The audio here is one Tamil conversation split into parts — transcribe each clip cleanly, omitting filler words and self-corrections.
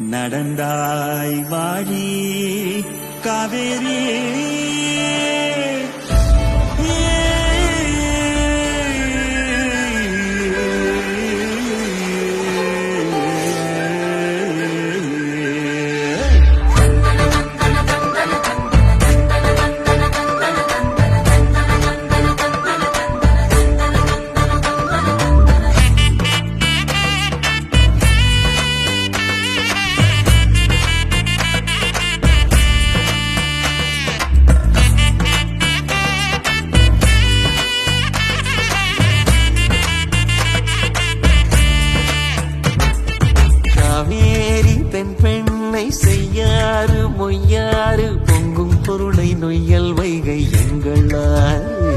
நடந்தாய் வாழி காவேரி பெண்ணை செய்யாறு மொய்யாறு பொங்கும் பொருளை நொய்யல் வைகை எங்களாறு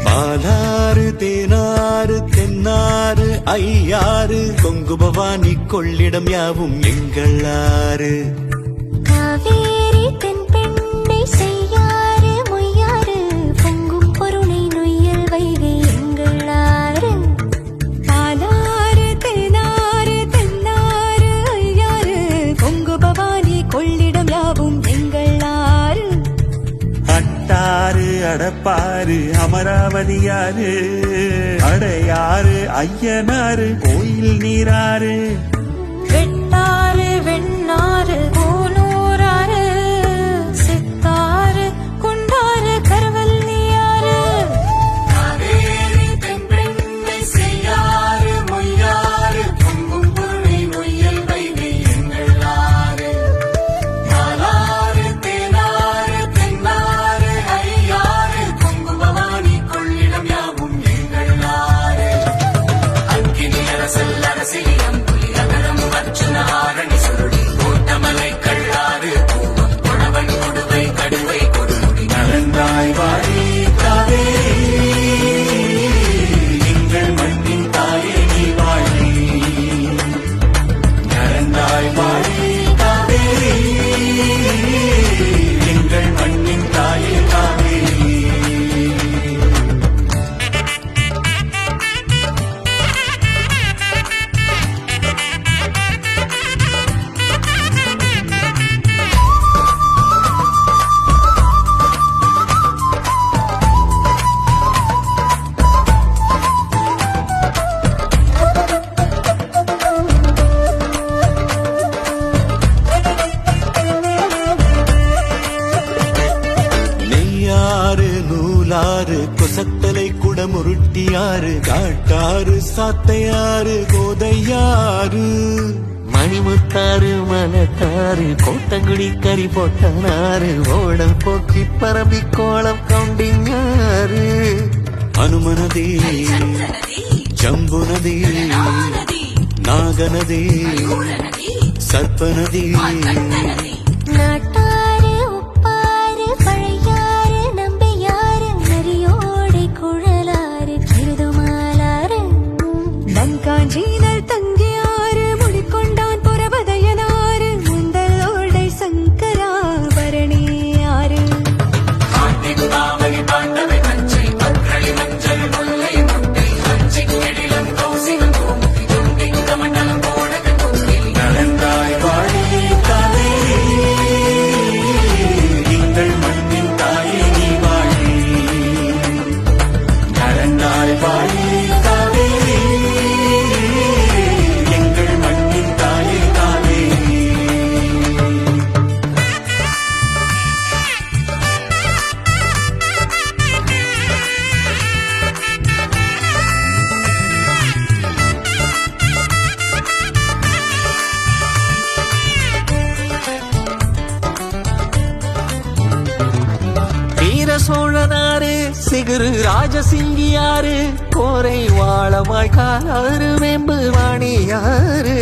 பாலாறு தேனாறு தென்னாறு ஐயாறு கொங்கு பவானி கொள்ளிடம் யாவும் எங்களாறு காவேரி தென் பெண்ணை செய்யாறு மொய்யாறு பொங்கும் பொருளை நொய்யல் வைகை எங்களாறு பாலாறு தேனாறு தென்னாறு ஐயாறு கொங்கு பவானி கொள்ளிடம் யாவும் எங்களாறு அட்டாறு அடப்பாறு அமராவதியாறு அடையாறு ஐயனாறு கோயில் நீராறு வெட்டாறு வெண்ணாறு கோனூராறு சித்தாறு குண்டாறு கருவல்லியாறு காவேரி தென்பெண்ணை செய்யாறு மொய்யாறு பொங்கும் பொருளை நொய்யல் வைகை எங்களாறு பாலாறு தேனாறு தென்னாறு ஐயாறு கொங்கு பவானி கொள்ளிடம் யாவும் எங்களாறு அக்கினி அரசல் அரசியம் கோட்டமலை கள்ளாறு பூவம் கொடவன் கொடுவை கடுவை கொடுமுடி நடந்தாய் வாழி காவேரி எங்கள் மண்ணின் தாயே நீ வாழி நடந்தாய் வாழி காவேரி எங்கள் மண்ணின் தாயே காவேரி நூலாறு கொசத்தலை குடமுருட்டியாறு காட்டாறு சாத்தையாறு கோதையாறு மணிமுத்தாறு மலத்தாறு கோட்டங்குடி கறி போட்டனாறு ஓடம் போக்கி பரம்பி கோலம் கவுண்டிங்காறு அனுமனதி ஜம்புநதி நாகநதி சர்ப்பநதி நாட்டாறு உப்பாறு பழையாறு நம்பியாறு நரியோடை குழலாறு கிருதுமாலாறு நன்காஞ்சீனல் தங்கியாறு முடிக்கொண்டான் புறபதையனாறு முந்தலோடை சங்கராபரணியாறு நடந்தாய் வாழி காவேரி எங்கள் மண்ணின் தாயே நீ வாழி நடந்தாய் வாழி காவேரி எங்கள் மண்ணின் தாயே காவேரி வீர சோழனாறு சிகுரு ராஜசிங்கியாறு கோரை வாழமாய் காலாறு வெம்பு வாணியாறு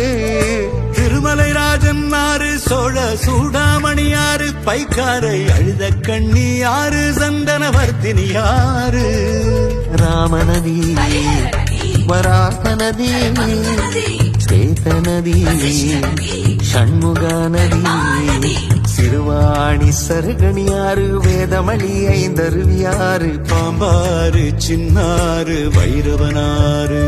திருமலை ராஜன் ஆறு சோழ சூடாமணியாறு பைக்காரை அழுத கண்ணியாறு சந்தனவர்த்தினியாறு ராமநதி வராக நதி ஸ்வேத நதி ஷண்முக நதி சிறுவாணி சருகணியாறு வேதமணி ஐந்தருவியாறு பாம்பாறு சின்னாறு வைரவனாறு